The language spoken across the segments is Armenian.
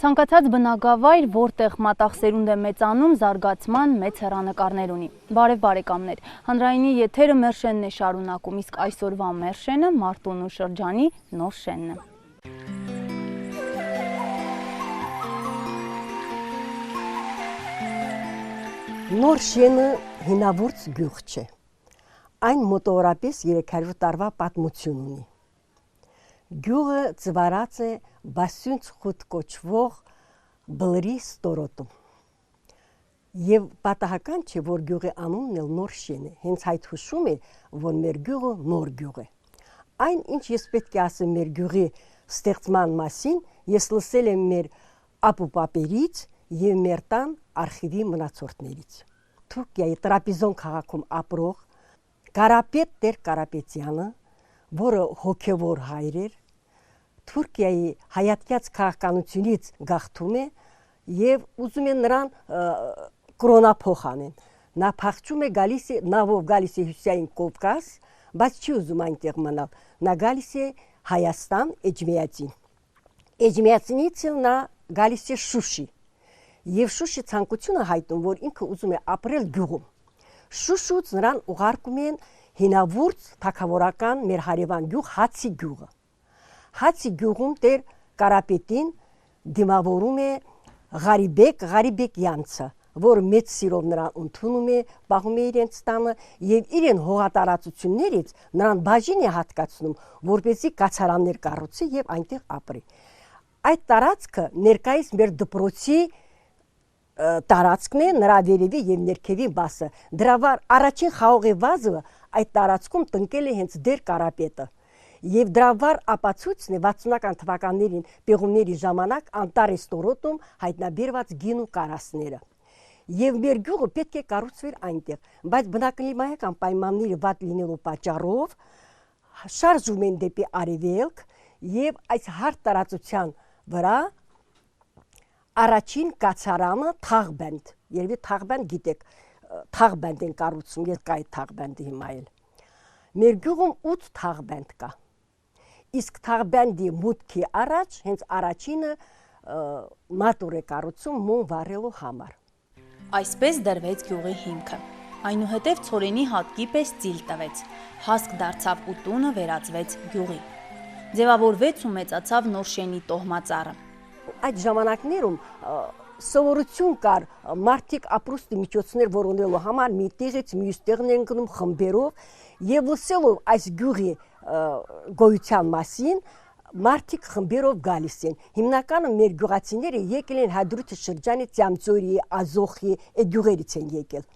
Ցանկացած բնակավայր, որտեղ մատաղ սերունդ է մեծանում, զարգացման մեծ հեռանկարներ ունի։ Բարև բարեկամներ, հանրայինի եթերը մեր շենն է շարունակում, իսկ այսօրվա մեր շենը Մարտունու շրջանի նոր շենն է։ Նոր շենը հինավուրց գյուղ չէ, այն մոտավորապես 300 տարվա պատմություն ունի։ Գյուղը ծվարած է Բասյունց խութ կոչվող բլրի ստորոտում։ Եվ պատահական չէ, որ գյուղի անունն էլ նոր շեն է, հենց այդ հուշում է, որ մեր գյուղը նոր գյուղ է։ Այն, ինչ ես պետք է ասեմ մեր գյուղի ստեղծման մասին, ես լսել եմ մեր ապուպապերից և մեր տան արխիվի մնացորդներից։ Թուրքիայի Տրապիզոն քաղաքում ապրող Կարապետ Տեր Կարապետյանը, որը հոգևոր հայր էր, Թուրքիայի հայատյաց քաղաքականությունից գաղթում է և ուզում է նրան կրոնափոխ անեն։ Նա փախչում է, նավով գալիս է Հյուսիսային Կովկաս, բայց չի ուզում այնտեղ մնալ։ Նա գալիս է Հայաստան Էջմիածին։ Էջմիածինից նա գալիս է Շուշի։ Եվ Շուշի ցանկությունը հայտնում, որ ինքը ուզում է ապրել գյուղում։ Շուշուց նրան ուղարկում են հինավուրց թագավորական մեր հարևան գյուղ Հացի գյուղը։ Հացի գյուղում Տեր Կարապետին դիմավորում է Ղարիբեկյանցը, որ մեծ սիրով նրան ընդունում է, պահում է իրենց տանը և իրեն հողատարածություններից նրան բաժին է հատկացնում, որպեսզի կացարաններ կառուցի և այնտեղ ապրի։ Այդ տարածքը ներկայիս մեր դպրոցի տարածքն է, նրա վերևի և ներքևի բասը։ Դրա առաջին խաղողի վազը այդ տարածքում տնկել է հենց Տեր Կարապետը։ Եվ դրա վառ ապացույցն է 60-ական թվականներին պեղումների ժամանակ Անտարի ստորոտում հայտնաբերված գին ու կարասները։ Եվ մեր գյուղը պետք է կառուցվեր այնտեղ, բայց բնակլիմայական պայմանները վատ լինելու պատճառով շարժում են դեպի արևելք և այս հարթ տարածության վրա առաջին կացարանը Թաղբենդ, երևի Թաղբենդ գիտեք, Թաղբենդ են կառուցում, ես կա այդ Թաղբենդը հիմա էլ։ Մեր գյուղում 8 Թաղբենդ կա։ Իսկ Թաղբենդի մուտքի առաջ հենց առաջինը մատուր է կառուցում մոմ վառելու համար։ Այսպես դրվեց գյուղի հիմքը։ Այնուհետև ցորենի հատկի պես ծիլ տվեց, հասկ դարձավ ու տունը վերածվեց գյուղի։ Ձևավորվեց ու մեծացավ նոր շենի տոհմածառը։ Այդ ժամանակներում սովորություն կար մարդիկ ապրուստի միջոցներ որոնելու համար մի տեղից մյուս տեղն են գնում խմբերով և լսելով այս գյուղի գոյության մասին մարդիկ խմբերով գալիս են։ Հիմնականը մեր գյուղացիները եկել են Հադրութի շրջանի Ծյամձորի, Ազոխի այդ գյուղերից են եկել։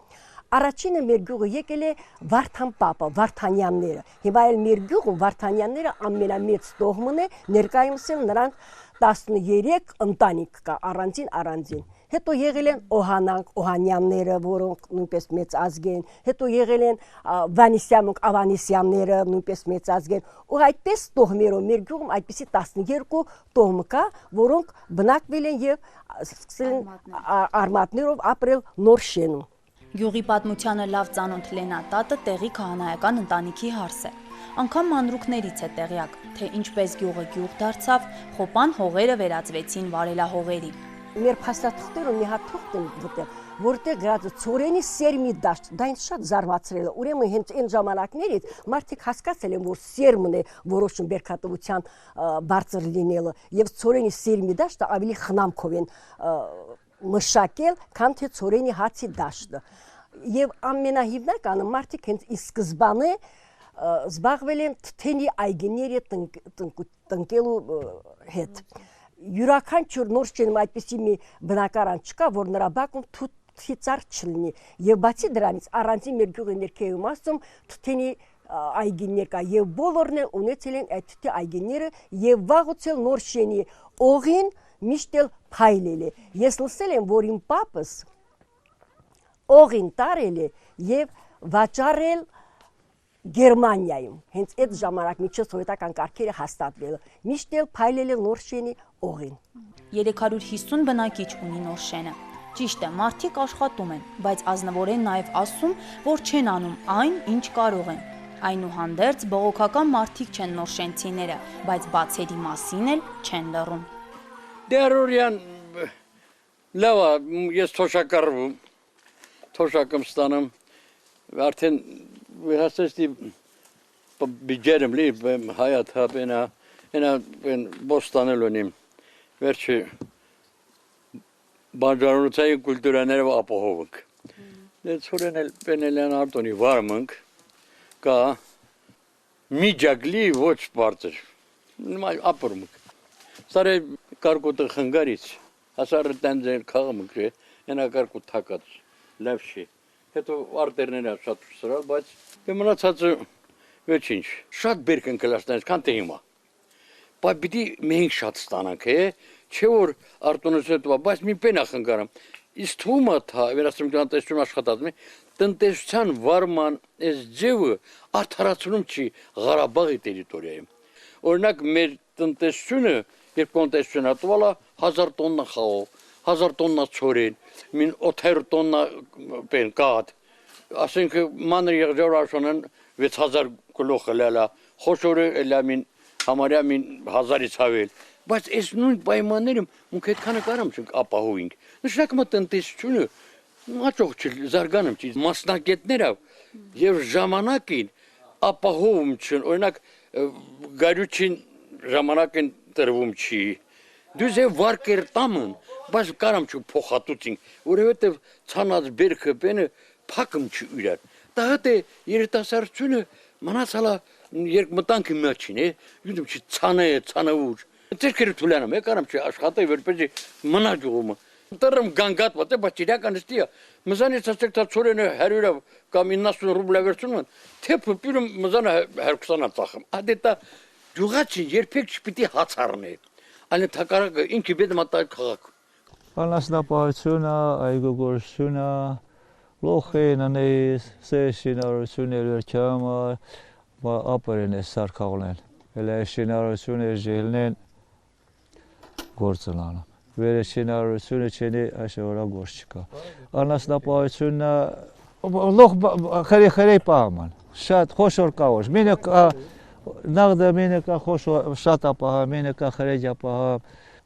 Առաջինը մեր գյուղը եկել է Վարդան պապը, Վարդանյանները։ Հիմա էլ մեր գյուղում Վարդանյանները ամենամեծ տոհմն է, ներկայումս էլ նրանք 13 ընտանիք կա առանձին։ Հետո եղել են Օհանյանները, որոնք նույնպես մեծ ազգ են, հետո եղել են Ավանեսյանները, նույնպես մեծ ազգ են։ Ու այդպես տոհմերով մեր գյուղում այդպիսի 12 տոհմ կա, որոնք բնակվել են և սկսել են արմատներով ապրել նոր շենում։ Գյուղի պատմությանը լավ ծանոթ Լենա տատը տեղի քահանայական ընտանիքի հարս է։ Անգամ մանրուքներից է տեղյակ, թե ինչպես գյուղը գյուղ դարձավ, խոպան հողերը վերածվեցին վարելահողերի։ Մեր փաստաթղթերը մի հատ թուղթ են գտել, որտեղ գրած է Ցորենի սերմի դաշտ, դա ինձ շատ զարմացրել է։ Ուրեմն հենց այն ժամանակներից մարդիկ հասկացել են, որ սերմն է որոշում բերքատվության բարձր լինելը, եւ Ցորենի սերմի դաշտը ավելի խնամքով են մշակել, քան թե Ցորենի հացի դաշտը։ Եվ ամենահիմնականը մարդիկ հենց ի սկզբանե զբաղվել են թթենի այգիների տնկելու հետ։ Յուրաքանչյուր նոր շենում այդպիսի մի բնակարան չկա, որ նրա բակում թթի ծառ չլինի։ Եվ բացի դրանից առանձին մեր գյուղի ներքևի մասում թթենի այգիներ կա եւ բոլորն էլ ունեցել են այդ թթի այգիները եւ վաղուց էլ նոր շենի օղին միշտ էլ փայլել է։ Ես լսել եմ, որ իմ պապս օղին տարել է եւ վաճառել Գերմանիայում, հենց այդ ժամանակ միջև սովետական կարգերը հաստատվել, միշտ էլ փայլել է նոր շենի օղին։ 350 բնակիչ ունի նոր շենը։ Ճիշտ է, մարդիկ աշխատում են, բայց ազնվորեն նաև ասում, որ չեն անում այն, ինչ կարող են։ Այնուհանդերձ բողոքական մարդիկ չեն նոր շենցիները, բայց բացերի մասին էլ չեն լռում։ Դերորյան Լավ է, ես թոշակառվում, թոշակում ստանում, արդեն հասեցի բիջերում լի հայատ հապենա, ենա բոստանել ունիմ, վերջի բանջարունուցային կուլտուրաներով ապահովենք։ Ցորեն էլ պենելյան արտոնի վարմնք, կա միջագլի ոչ բարձր, ապրմնք։ Սարե կարկոտը խնգարից, հասարը տանձեր կաղմնք է, ենա կարկոտ թակած, լավ չի։ Հետո արտերները շատ սրալ, բայց մնացածը ոչինչ, շատ բերք են կլաշտանից, կան թե հիմա։ Բայց պիտի մենք շատ ստանանք, չէ որ արտոնից հետո, բայց մի պենա խնգարամ։ Իսկ թումը թա, վերասում տնտեսություն աշխատած մի, տնտեսության վարման այս ձևը արդարացնում չի Ղարաբաղի տերիտորիայում։ Օրինակ մեր տնտեսությունը, երբ տնտեսությունը տվալա 1000 տոննա խաղով, 1000 տոննա ցորեն, մին 800 տոննա պեն կաթ, ասենք մանր եղջոր աշոնեն 6000 կլոխ լալա, խոշորը էլա մին համարյա մին 1000-ից ավել, բայց այս նույն պայմաններում մենք այդքանը կարամ չենք ապահովենք։ Նշանակում է տնտեսությունը աճող չի, զարգանում չի, մասնակետները եւ ժամանակին ապահովում չեն, օրինակ գարյուչին ժամանակին տրվում չի։ Դուզ է վարկեր տամն, բայց կարամ չու փոխատուցին, որովհետեւ ցանած բերքը բենը փակում չի իրար։ Դա հետ է երիտասարդությունը մնացալա երկմտանքի մեջին է, յութում չի ցանավուր։ Ձերքերը թուլանում է, կարամ չի աշխատի որպեսզի մնա ջողումը։ Դեռም գանգատ մտե, բայց իրական ստիա։ Մզանից ասեք դա ծորենը 100 կամ 90 ռուբլա վերցնում, թեփը պիրում մզանը 120-ա ծախում։ Ադետա ջուղացին երբեք չպիտի հաց առնի։ Այլ թակարակը ինքի բեդ մտա քաղաք։ Անասնապահությունը, այգոգործությունը, լոխենանես, սեշինարությունները չամա, ապերեն է սարքաղլեն։ Էլ է շինարությունը ժելնեն գործնանը։ Վերաշինարությունը չենի աշխեհորա գործ չկա։ Անասնապահությունը լոխ խրի պահման։ Շատ խոշոր կավոր։ Մինը նաղդը մինը կա խոշոր շատ ապահա, մինը կա խրեջ ապահա։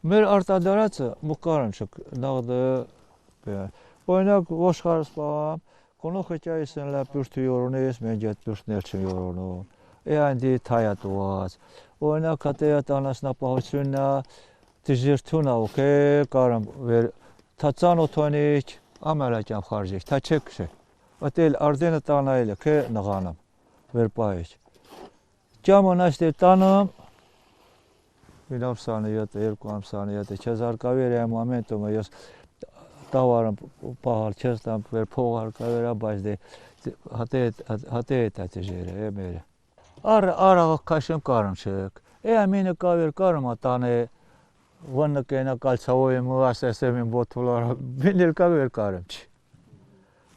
Մեր արտադրածը մուկարան չկ նաղդը օրինակ ոշխարս պահամ, կոնոխը ճայսն լա պյուրթի յորոնես, մենք այդ պյուրթներ չեն յորոնում։ Այնդի թայատուած։ Օրինակ հատեյատ անասնապահությունն դժերթունա օքե կարամ վեր թացան օթոնիչ ամալակյան խարժեք թա չեք չէ ատել արդենը տանայել է նղանամ վեր պայեչ ճամանաշտե տանամ մի ամսանը յոթ երկու ամսանը յոթ չզարկավեր է մոմենտում ես տավարım pahal չստամ վեր փողարկավերա բայց դե հատե տաճերը մերը արաղ քաշեմ կարամ չեք ամենը կավեր կարամ տանը Վաննը կենա կալցավոյը ասեսեմ իմ ոտվոլարը, բինել կավեր կարեմ չի։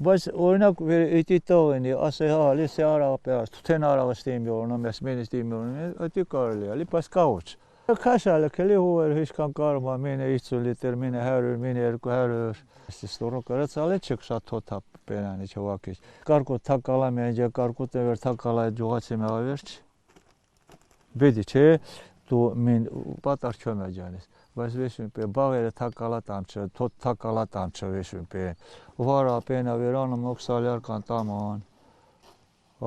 Բայց օրինակ էտի տողենի, ասե հա, լիսե արաղը պեղաց, թութեն արաղը ստիմ յորոնում, ես մեն ստիմ յորոնում, էտի կարելի, ալի պաս կաղոչ։ Քաշալը կելի հուվեր հիշկան կարում, մենը 50 լիտր, մենը 100, մենը 200, ստորո կարած ալի չեք շատ թոթապ պենանի չվակիչ։ Կարկոտ թակալա մենջա, կարկոտ էվեր թակալա ջուղացի մեղավերչ։ Բեդի չէ, դու մեն պատար չոմ է ջանես։ Բայց վեշուն պեն, բաղերը թակալա տամչը, թոտ թակալա տամչը վեշուն պեն։ Վարա պենա վերանը մոքսալյար կան տաման,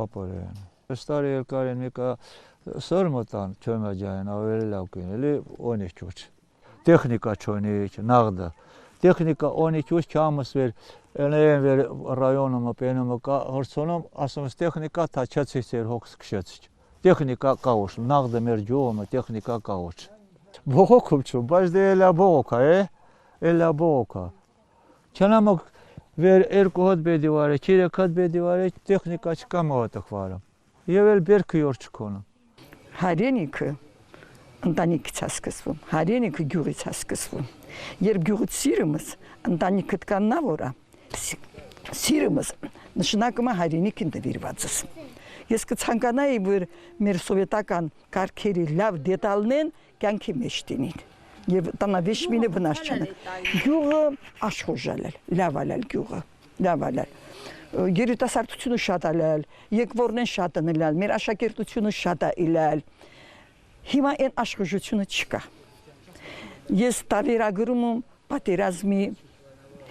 ապորեն։ Ստարի երկարեն միկա սորմոտան չոմ է ջանեն, ավերի լավ կին, էլի օնիչ չուչ։ Տեխնիկա չոնիչ, նաղդը։ Տեխնիկա օնիչ ուչ չամս վեր, են վեր ռայոնում պենում կա, հորցոնում, ասումս տեխնիկա թաչացից էր հոգս կշեցիչ։ Տեխնիկա կաղուչ, նաղդը մեր ջողումը տեխնիկա կաղուչ։ Բողոքում չում, բայց դե էլա բողոքա, էլա բողոքա։ Չանամոք վեր երկու հոտ բեդի վարը, կիրեք հոտ բեդի վարը, տեխնիկա չկա մոտық վարը։ Եվ էլ բերքը յոր չկոնում։ Հարենիքը ընտանիքից հասկսվում, հարենիքը գյուղից հասկսվում։ Երբ գյուղից սիրումս, ընտանիքդ կաննա որա, սիրումս նշանակում է հարենիքին դվիրվածս։ Ես կցանկանայի, որ մեր սովետական կարգերի լավ դետալնեն կյանքի մեջ տինին։ Եվ տանավեշ մինը վնաս չանը։ Գյուղը աշխոժալ էլ, լավ ալել գյուղը, լավ ալել։ Երիտասարդությունը շատ ալել, եկվորնեն շատ ընելել, մեր աշակերտությունը շատ ալել։ Հիմա են աշխոժությունը չկա։ Ես տարերագրում եմ պատերազմի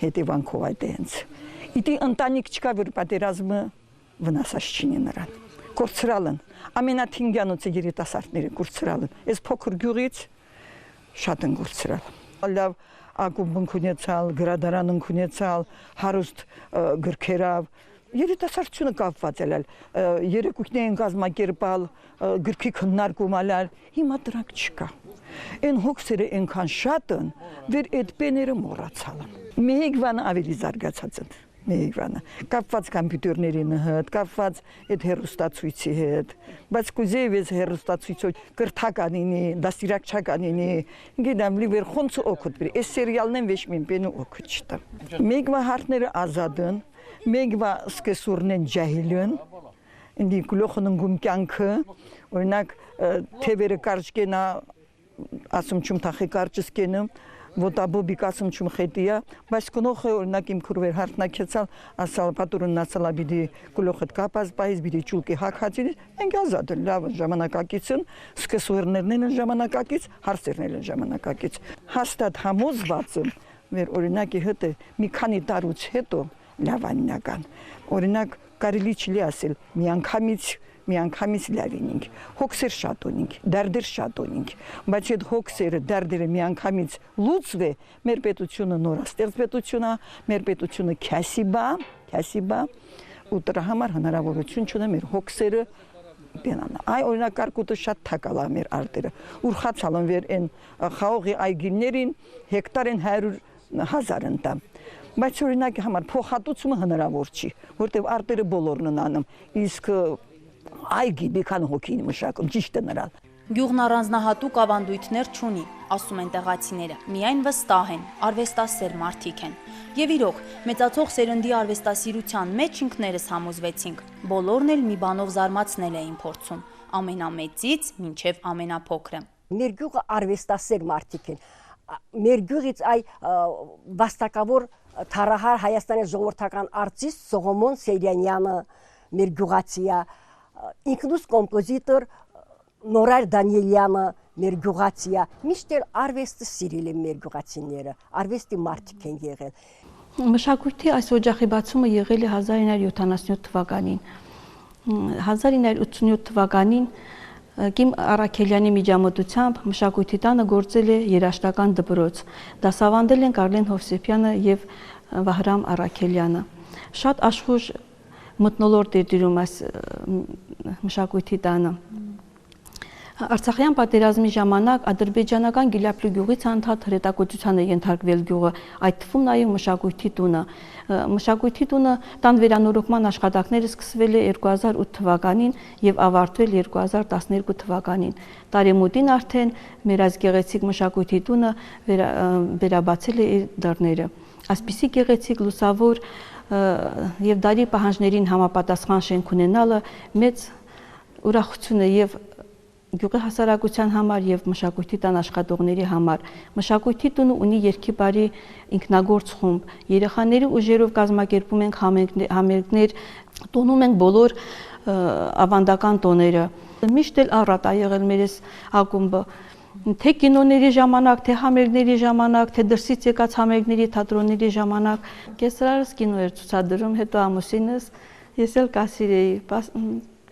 հետևանքով այդ հենց։ Իդի ընտանիք չկա, որ պատերազմը վնասած չինի նրան։ Կորցրալ են, ամենաթինգյանոցը երիտասարդները կորցրալ են, այս փոքր գյուղից շատ են կորցրալ։ Լավ ակումբ ունեցալ, գրադարան ունեցալ, հարուստ գրքերով, երիտասարդությունը կապված էլ, երեկույթներ են կազմակերպալ, գրքի քննարկում ալալ, հիմա դրանք չկա։ Այն հոգսերը այնքան շատ են, որ այդ բեները մոռացալ են։ Մեկ ավելի զարգացած են։ Մեգվանը կապված կոմպյուտերների հետ, կապված այդ հեռուստացույցի հետ, բայց կուզեի ես հեռուստացույցով կրթականինի, դաստիարակչականինի, գիտեմ լիվեր խոնց օգուտ բերի, այս սերիալներն վեճ մին բենու օգուտ չտա։ Մեգվա հարթները ազատ են, մեգվա սկսուրնեն ջահիլ են, ինձ գլոխն ընկում կյանքը, օրինակ թևերը կարճ կենա, ասում չում թախի կարճս կենը, Ոտաբոբիկ ասում չում խետիա, բայց կնոխը օրինակ իմ քուրվեր հարթնակեցալ, ասալ պատուրն ասալա բիդի գլոխդ կապած, բայց բիդի ճուլկի հակածին, մենք ազատ լավ ժամանակակից են, սկսուերներն են ժամանակակից, հարցերն են ժամանակակից։ Հաստատ համոզված եմ, որ օրինակի հետ մի քանի տարուց հետո լավաննական։ Օրինակ կարելի չի ասել միանգամից լավինինք, հոգսեր շատ ունինք, դարդեր շատ ունինք, բայց այդ հոգսերը, դարդերը միանգամից լուծվե, մեր պետությունը նորաստեղծ պետություն է, մեր պետությունը քյասիբա, ու դրա համար հնարավորություն չունե մեր հոգսերը բենանա։ Այ օրինակ կարկուտը շատ թակալ է մեր արտերը, ուրխացալ են վեր են խաղողի այգիներին հեկտար են 100,000 ընտամ։ Բայց օրինակի համար փոխհատուցումը հնարավոր չի, որտեղ արտերը բոլորն են անում, իսկ այգի բեկան հոգին մշակում, ճիշտ է նրան։ Գյուղն առանձնահատուկ ավանդույթներ չունի, ասում են տեղացիները, միայն վստահ են, արվեստասեր մարդիկ են։ Եվ իրոք, մեծացող սերնդի արվեստասիրության մեջ ինքներս համոզվեցինք, բոլորն էլ մի բանով զարմացնել էին փորձում, ամենամեծից մինչև ամենափոքրը։ Մեր գյուղը արվեստասեր մարդիկ են, մեր գյուղից այ վաստակավոր թարահար Հայաստանի ժողովրդական արտիստ Սողոմոն Սեյրանյանը մեր գյուղացիա, ինքնուս կոմպոզիտոր Նորայր Դանիելյանը մեր գյուղացիա, միշտ էլ արվեստը սիրել են մեր գյուղացիները, արվեստի մարդիկ են եղել։ Մշակույթի այս օջախի բացումը եղել է 1977 թվականին։ 1987 թվականին Կիմ Արաքելյանի միջամտությամբ մշակույթի տանը գործել է երաժշտական դպրոց։ Դասավանդել են Կարլեն Հովսեփյանը եւ Վահրամ Արաքելյանը։ Շատ աշխուժ մթնոլորտ էր դիրում այս մշակույթի տանը։ Արցախյան պատերազմի ժամանակ ադրբեջանական Գիլապլի գյուղից անդադ հրետակոծության է ենթարկվել գյուղը, այդ թվում նաև մշակույթի տունը։ Մշակույթի տունը տան վերանորոգման աշխատանքները սկսվել է 2008 թվականին եւ ավարտվել 2012 թվականին։ Տարեմուտին արդեն մեր այս գեղեցիկ մշակույթի տունը վերաբացել է իր դռները։ Այսպիսի գեղեցիկ լուսավոր եւ դարի պահանջներին համապատասխան շենք ունենալը մեծ ուրախություն է եւ գյուղի հասարակության համար եւ մշակույթի տան աշխատողների համար։ Մշակույթի տունը ունի երգի բարի ինքնագործ խումբ։ Երեխաների ուժերով կազմակերպում ենք համերգներ, տոնում ենք բոլոր ավանդական տոները։ Միշտ էլ առատ է եղել մեր ակումբը։ Թե կինոների ժամանակ, թե համերգների ժամանակ, թե դրսից եկած համերգների, թատրոնների ժամանակ, կեսրարս կինո էր ցուցադրում, հետո ամուսինս, ես էլ կասիր էի,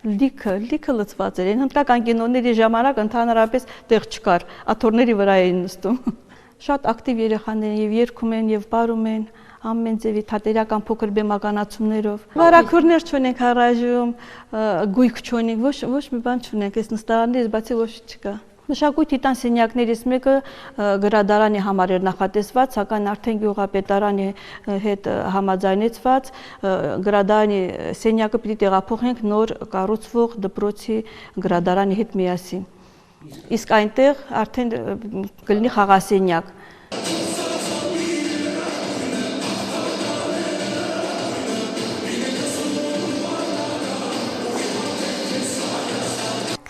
լիքը լծված էր, հնդկական կինոների ժամանակ ընդհանրապես տեղ չկար, աթոռների վրա էին նստում։ Շատ ակտիվ երեխաներ եւ երգում են եւ պարում են ամեն ձևի թատերական փոքր բեմականացումներով։ Վարակուրներ չունենք առայժմ, գույք չունենք, ոչ մի բան չունենք, այս նստարաններից բացի ոչ չկա։ Մշակույթի տան սենյակներից մեկը գրադարանի համար էր նախատեսված, սակայն արդեն գյուղապետարանի հետ համաձայնեցված գրադարանի սենյակը պիտի տեղափոխենք նոր կառուցվող դպրոցի գրադարանի հետ միասին։ Իսկ այնտեղ արդեն կլինի խաղասենյակ։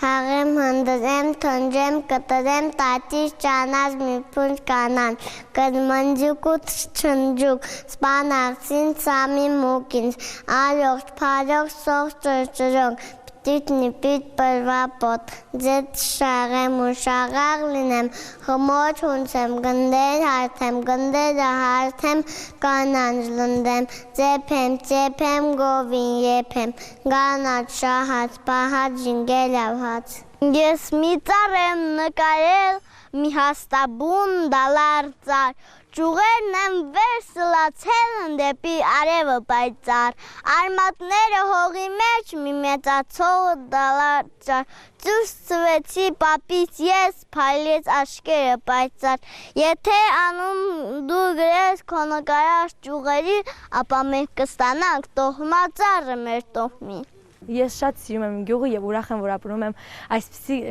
Քաղեմ հնդրեմ, թնջեմ, կտրեմ, տատիս ճանաց մի փունջ կանան, կրմնջուկուց չնջուկ, սպան աղցին սամի մուկինց, արյողջ, պարյող, սող ճրճրոնք, նիպիտ պրվապոտ, ձետ շաղեմ ու շաղաղ լինեմ, խմոչ հունցեմ, գնդեր հարթեմ, գնդերը հարթեմ, կանանջ լնդեմ, ծեփեմ, գովին եփեմ, գանած շահած, պահած, ժինգել ավհած։ Ես մի ծառ եմ նկարել, մի հաստաբուն դալար ծառ, ճուղերն եմ վեր սլացել են դեպի արևը պայծառ, արմատները հողի մեջ մի մեծացող դալար ծառ, ծուս ծվեցի պապից ես, փայլեց աշկերը պայծառ, եթե անում դու գրես քո նկարած ճուղերի, ապա մենք կստանանք տոհմա ծառը մեր տոհմի։ Ես շատ սիրում եմ գյուղը եւ ուրախ եմ, որ ապրում եմ այսպիսի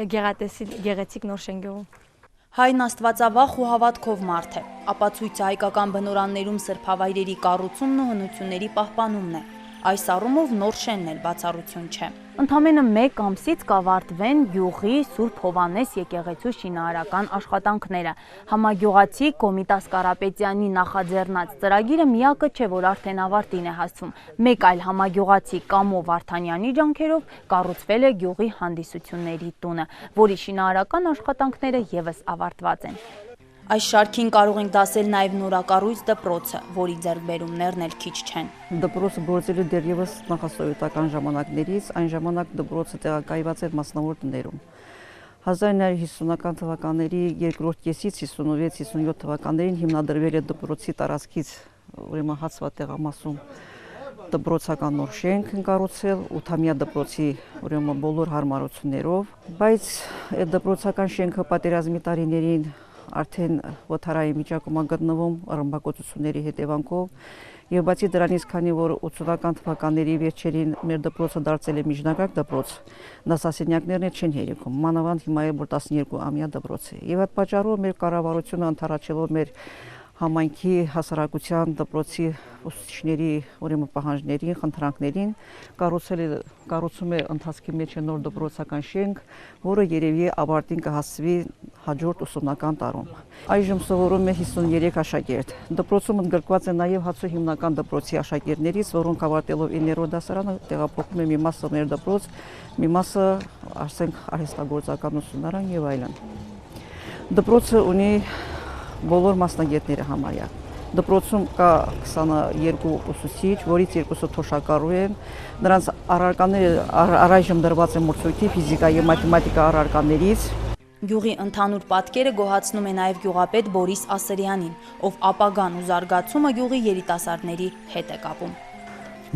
գեղեցիկ նոր շենգյուղում։ Հայն աստվածավախ ու հավատքով մարդ է, ապացույցը հայկական բնորաններում սրբավայրերի կառուցումն ու հնությունների պահպանումն է։ Այս առումով նոր շենն էլ բացառություն չէ։ Ընդամենը 1 ամսից կավարտվեն գյուղի Սուրբ Հովհաննես եկեղեցու շինարարական աշխատանքները։ Համագյուղացի Կոմիտաս Կարապետյանի նախաձեռնած ծրագիրը միակը չէ, որ արդեն ավարտին է հասվում։ Մեկ այլ համագյուղացի Կամո Վարդանյանի ջանքերով կառուցվել է գյուղի հանդիսությունների տունը, որի շինարարական աշխատանքները ևս ավարտված են։ Այս շարքին կարող ենք դասել նաև նորակառույց դպրոցը, որի ձեռքբերումներն էլ քիչ չեն։ Դպրոցը գործել է դեռևս նախասովետական ժամանակներից, այն ժամանակ դպրոցը տեղակայված էր մասնավոր տներում։ 1950-ական թվականների երկրորդ կեսից 56-57 թվականներին հիմնադրվել է դպրոցի տարածքից, ուրեմն հացված տեղամասում դպրոցական նոր շենք են կառուցել 8-ամյա դպրոցի ուրեմն բոլոր հարմարություններով, բայց այդ դպրոցական շենքը պատերազմի տարիներին արդեն վթարային վիճակում գտնվում ռմբակոծությունների հետևանքով եւ բացի դրանից, քանի որ 80-ական թվականների վերջերին մեր դպրոցը դարձել է միջնակարգ դպրոց, դասասենյակներն չեն հերիքում, մանավանդ հիմա է որ 12-ամյա դպրոց է։ Եվ այդ պատճառով մեր կառավարությունը ընդառաջելով մեր համայնքի հասարակության դպրոցի ուսուցիչների ուրեմն պահանջներին, խնդրանքներին կառուցում է ընթացքի մեջ նոր դպրոցական շենք, որը երևի ավարտին կհասվի հաջորդ ուսումնական տարում։ Այժմ սովորում է 53 աշակերտ։ Դպրոցում ընդգրկված է նաև Հացու հիմնական դպրոցի աշակերտներից, որոնք ավարտելով 9-րդ դասարանը տեղափոխվում են մի մասը մեր դպրոց, մի մասը ասենք արհեստագործական ուսումնարան եւ այլն։ Դպրոցը ունի բոլոր մասնագետները համարյա։ Դպրոցում կա 22 ուսուցիչ, որից 2-ը թոշակառու են։ Նրանց առարկաները առայժմ դրված են մրցույթի ֆիզիկա եւ մաթեմատիկա առարկաներից։ Գյուղի ընդհանուր պատկերը գոհացնում է նաև գյուղապետ Բորիս Ասրյանին, ով ապագան ու զարգացումը գյուղի երիտասարդների հետ է կապում։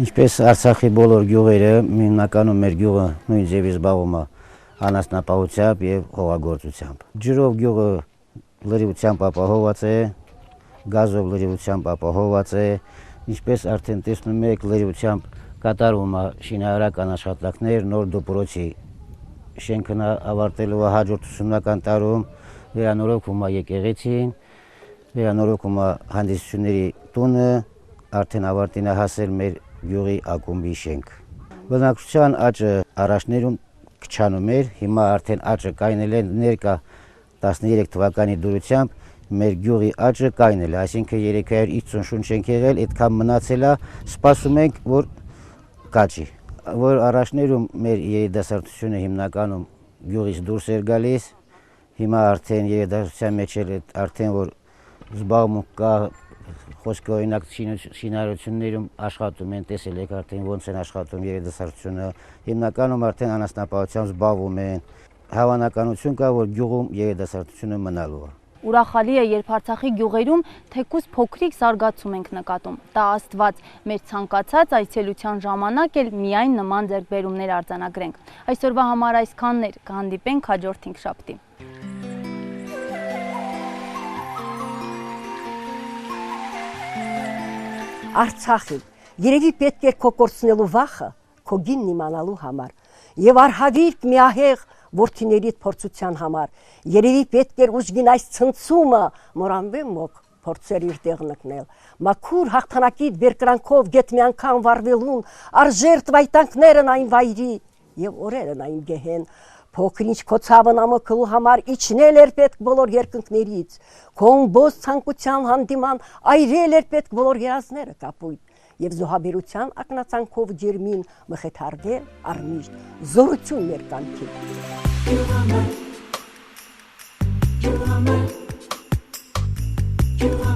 Ինչպես Արցախի բոլոր գյուղերը, հիմնականում մեր գյուղը նույն ձևի զբաղվում է անասնապահությամբ եւ հողագործությամբ։ Ջրով գյուղը լրիվությամբ ապահոված է, գազով լրիվությամբ ապահոված է, ինչպես արդեն տեսնում եք, լրիվությամբ կատարվում է շինարարական աշխատանքներ նոր դպրոցի շենքն ավարտելու է հաջորդ ուսումնական տարում, վերանորոգվում է եկեղեցին, վերանորոգվում է հանդիսությունների տունը, արդեն ավարտին է հասել մեր գյուղի ակումբի շենք։ Բնակչության աճը առաջներում քչանում էր, հիմա արդեն աճը կայնել է ներկա 13 թվականի դուրսությամբ մեր գյուղի աճը կայնել է, այսինքն 350 շունչ ենք եղել, այդքան մնացել է, սպասում ենք, որ կաճի։ Որ առաջներում մեր երիտասարդությունը հիմնականում գյուղից դուրս էր գալիս, հիմա արդեն երիտասարդության մեջ էլ արդեն որ զբաղմունք կա, խոսքը օրինակ շինարարություններում աշխատում են, տեսել եք արդեն ոնց են աշխատում երիտասարդությունը, հիմնականում արդեն անասնապահությամբ զբաղվում են, հավանականություն կա, որ գյուղում երիտասարդությունը մնալու է։ Ուրախալի է, երբ Արցախի գյուղերում թեկուզ փոքրիկ զարգացում ենք նկատում։ Դա Աստված մեր ցանկացած այցելության ժամանակ էլ միայն նման ձեռքբերումներ արձանագրենք։ Այսօրվա համար այսքանն էր, կհանդիպենք հաջորդ 5 շաբթի։ Արցախի, երևի պետք է քո կորցնելու վախը քո գինն իմանալու համար եւ արհավիրք միահեղ որդիներիդ փորձության համար, երևի պետք էր ուժգին այս ցնցումը մորանվեմ մոք փորձեր իր տեղ նկնել, մաքուր հաղթանակիդ բերկրանքով գետ մի անգամ վարվելուն, արժերտ վայտանքներն այն վայրի եւ օրերն այն գեհեն, փոքրինչ քո ցավն ամոքելու համար իջնել էր պետք բոլոր երկնքներից, քո ամբողջ ցանկության հանդիման այրել էր պետք բոլոր երազները կապույտ, եւ զոհաբերության ակնածանքով ջերմին մխիթարվել առմիշտ զորություն մեր կանքի։ You're